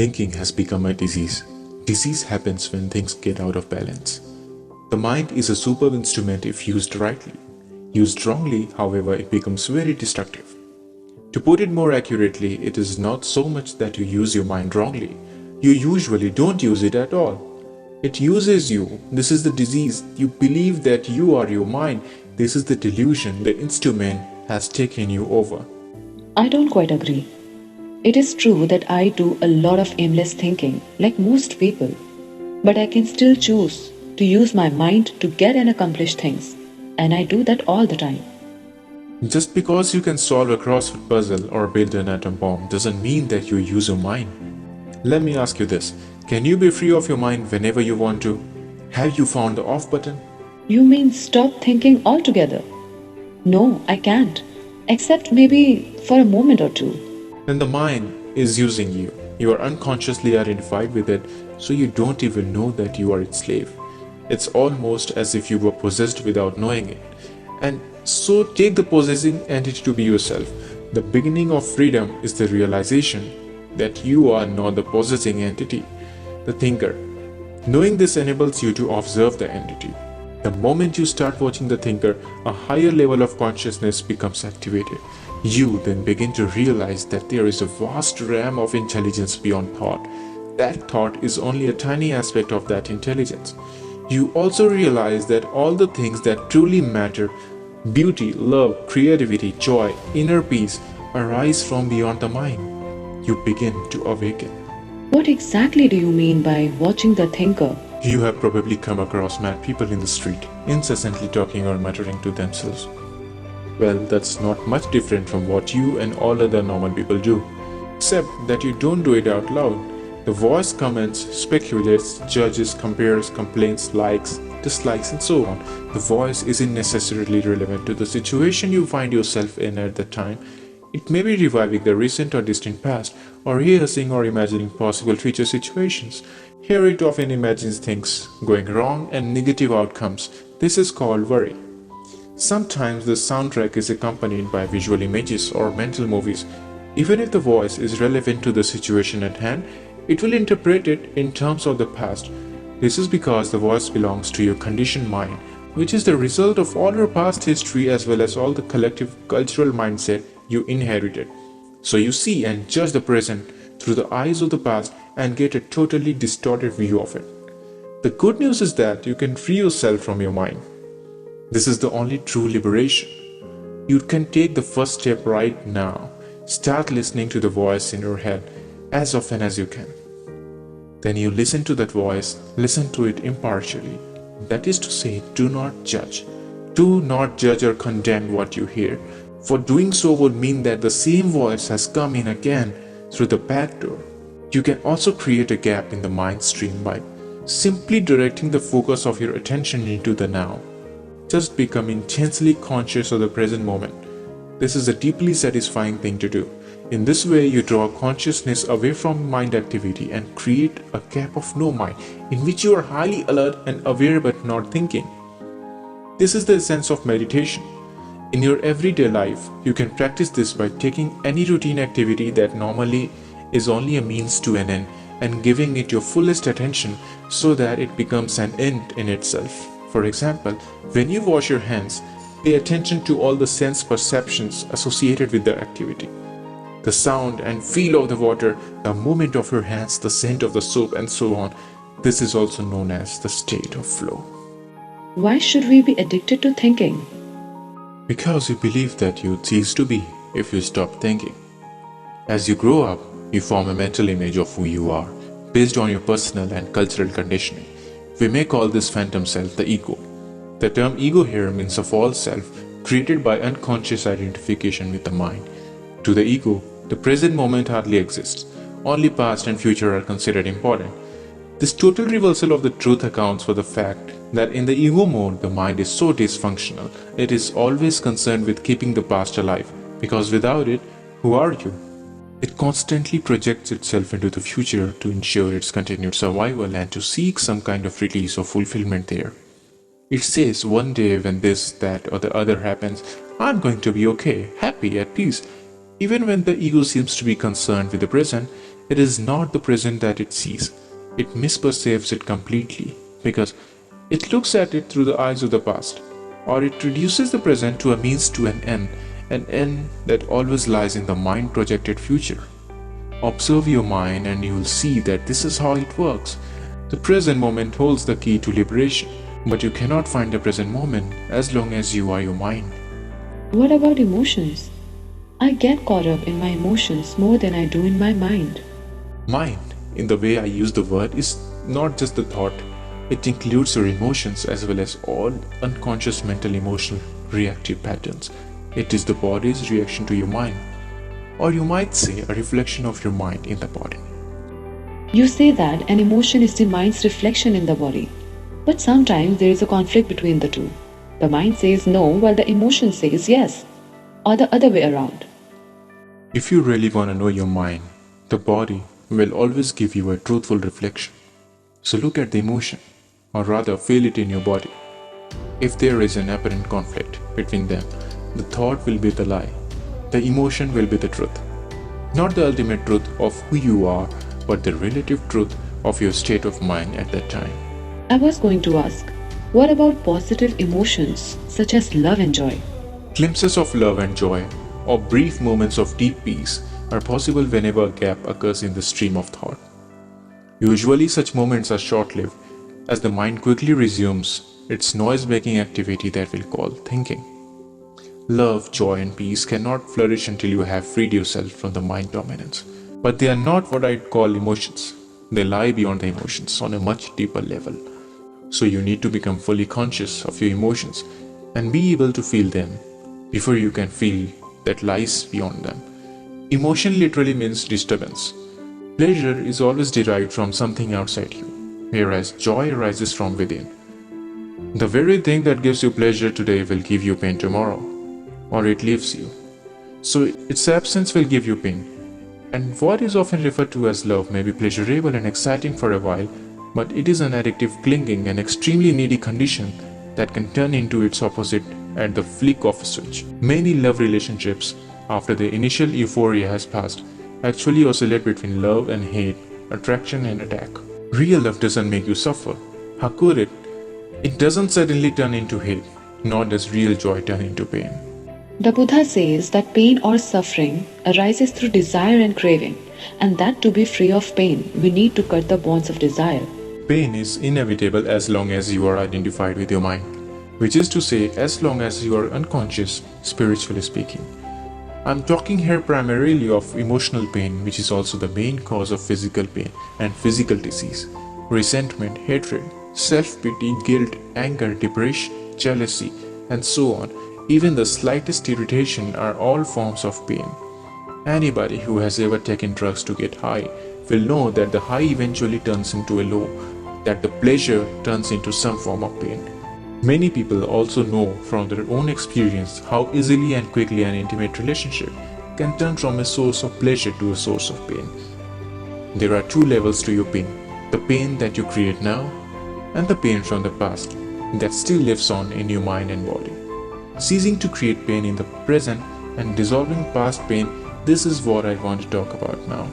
Thinking has become a disease. Disease happens when things get out of balance. The mind is a superb instrument if used rightly. Used wrongly, however, it becomes very destructive. To put it more accurately, it is not so much that you use your mind wrongly. You usually don't use it at all. It uses you. This is the disease. You believe that you are your mind. This is the delusion. The instrument has taken you over. I don't quite agree. It is true that I do a lot of aimless thinking, like most people, but I can still choose to use my mind to get and accomplish things, and I do that all the time. Just because you can solve a crossword puzzle or build an atom bomb doesn't mean that you use your mind. Let me ask you this. Can you be free of your mind whenever you want to? Have you found the off button? You mean stop thinking altogether? No, I can't, except maybe for a moment or two. Then the mind is using you. You are unconsciously identified with it, so you don't even know that you are its slave. It's almost as if you were possessed without knowing it. And so take the possessing entity to be yourself. The beginning of freedom is the realization that you are not the possessing entity, the thinker. Knowing this enables you to observe the entity. The moment you start watching the thinker, a higher level of consciousness becomes activated. You then begin to realize that there is a vast realm of intelligence beyond thought. That thought is only a tiny aspect of that intelligence. You also realize that all the things that truly matter, beauty, love, creativity, joy, inner peace, arise from beyond the mind. You begin to awaken. What exactly do you mean by watching the thinker? You have probably come across mad people in the street, incessantly talking or muttering to themselves. Well, that's not much different from what you and all other normal people do, except that you don't do it out loud. The voice comments, speculates, judges, compares, complains, likes, dislikes, and so on. The voice isn't necessarily relevant to the situation you find yourself in at the time. It may be reviving the recent or distant past, or rehearsing or imagining possible future situations. Here it often imagines things going wrong and negative outcomes. This is called worry. Sometimes the soundtrack is accompanied by visual images or mental movies. Even if the voice is relevant to the situation at hand, it will interpret it in terms of the past. This is because the voice belongs to your conditioned mind, which is the result of all your past history as well as all the collective cultural mindset you inherited. So you see and judge the present through the eyes of the past and get a totally distorted view of it. The good news is that you can free yourself from your mind. This is the only true liberation. You can take the first step right now. Start listening to the voice in your head as often as you can. Then you listen to that voice, listen to it impartially. That is to say, do not judge. Do not judge or condemn what you hear, for doing so would mean that the same voice has come in again through the back door. You can also create a gap in the mind stream by simply directing the focus of your attention into the now. Just become intensely conscious of the present moment. This is a deeply satisfying thing to do. In this way, you draw consciousness away from mind activity and create a gap of no mind in which you are highly alert and aware but not thinking. This is the essence of meditation. In your everyday life, you can practice this by taking any routine activity that normally is only a means to an end and giving it your fullest attention so that it becomes an end in itself. For example, when you wash your hands, pay attention to all the sense perceptions associated with the activity. The sound and feel of the water, the movement of your hands, the scent of the soap, and so on. This is also known as the state of flow. Why should we be addicted to thinking? Because you believe that you cease to be if you stop thinking. As you grow up, you form a mental image of who you are, based on your personal and cultural conditioning. We may call this phantom self the ego. The term ego here means a false self created by unconscious identification with the mind. To the ego, the present moment hardly exists. Only past and future are considered important. This total reversal of the truth accounts for the fact that in the ego mode, the mind is so dysfunctional. It is always concerned with keeping the past alive, because without it, who are you? It constantly projects itself into the future to ensure its continued survival and to seek some kind of release or fulfillment there. It says one day when this, that, or the other happens, I'm going to be okay, happy, at peace. Even when the ego seems to be concerned with the present, It is not the present that it sees. It misperceives it completely because it looks at it through the eyes of the past, or it reduces the present to a means to an end that always lies in the mind projected future. Observe your mind and you will see that this is how it works. The present moment holds the key to liberation, but you cannot find the present moment as long as you are your mind. What about emotions? I get caught up in my emotions more than I do in my mind. Mind, in the way I use the word, is not just the thought. It includes your emotions as well as all unconscious mental emotional reactive patterns. It is the body's reaction to your mind, or you might say a reflection of your mind in the body. You say that an emotion is the mind's reflection in the body, but sometimes there is a conflict between the two. The mind says no while the emotion says yes, or the other way around. If you really want to know your mind, the body will always give you a truthful reflection. So look at the emotion, or rather feel it in your body. If there is an apparent conflict between them, the thought will be the lie, the emotion will be the truth. Not the ultimate truth of who you are, but the relative truth of your state of mind at that time. I was going to ask, what about positive emotions such as love and joy? Glimpses of love and joy, or brief moments of deep peace, are possible whenever a gap occurs in the stream of thought. Usually, such moments are short lived, as the mind quickly resumes its noise making activity that we'll call thinking. Love, joy, and peace cannot flourish until you have freed yourself from the mind dominance. But they are not what I'd call emotions. They lie beyond the emotions on a much deeper level. So you need to become fully conscious of your emotions and be able to feel them before you can feel that lies beyond them. Emotion literally means disturbance. Pleasure is always derived from something outside you, whereas joy arises from within. The very thing that gives you pleasure today will give you pain tomorrow, or it leaves you. So its absence will give you pain. And what is often referred to as love may be pleasurable and exciting for a while, but it is an addictive, clinging, and extremely needy condition that can turn into its opposite at the flick of a switch. Many love relationships, after the initial euphoria has passed, actually oscillate between love and hate, attraction and attack. Real love doesn't make you suffer. How could it? It doesn't suddenly turn into hate, nor does real joy turn into pain. The Buddha says that pain or suffering arises through desire and craving, and that to be free of pain, we need to cut the bonds of desire. Pain is inevitable as long as you are identified with your mind, which is to say, as long as you are unconscious, spiritually speaking. I'm talking here primarily of emotional pain, which is also the main cause of physical pain and physical disease. Resentment, hatred, self-pity, guilt, anger, depression, jealousy, and so on. Even the slightest irritation are all forms of pain. Anybody who has ever taken drugs to get high will know that the high eventually turns into a low, that the pleasure turns into some form of pain. Many people also know from their own experience how easily and quickly an intimate relationship can turn from a source of pleasure to a source of pain. There are two levels to your pain: the pain that you create now and the pain from the past that still lives on in your mind and body. Ceasing to create pain in the present and dissolving past pain, this is what I want to talk about now.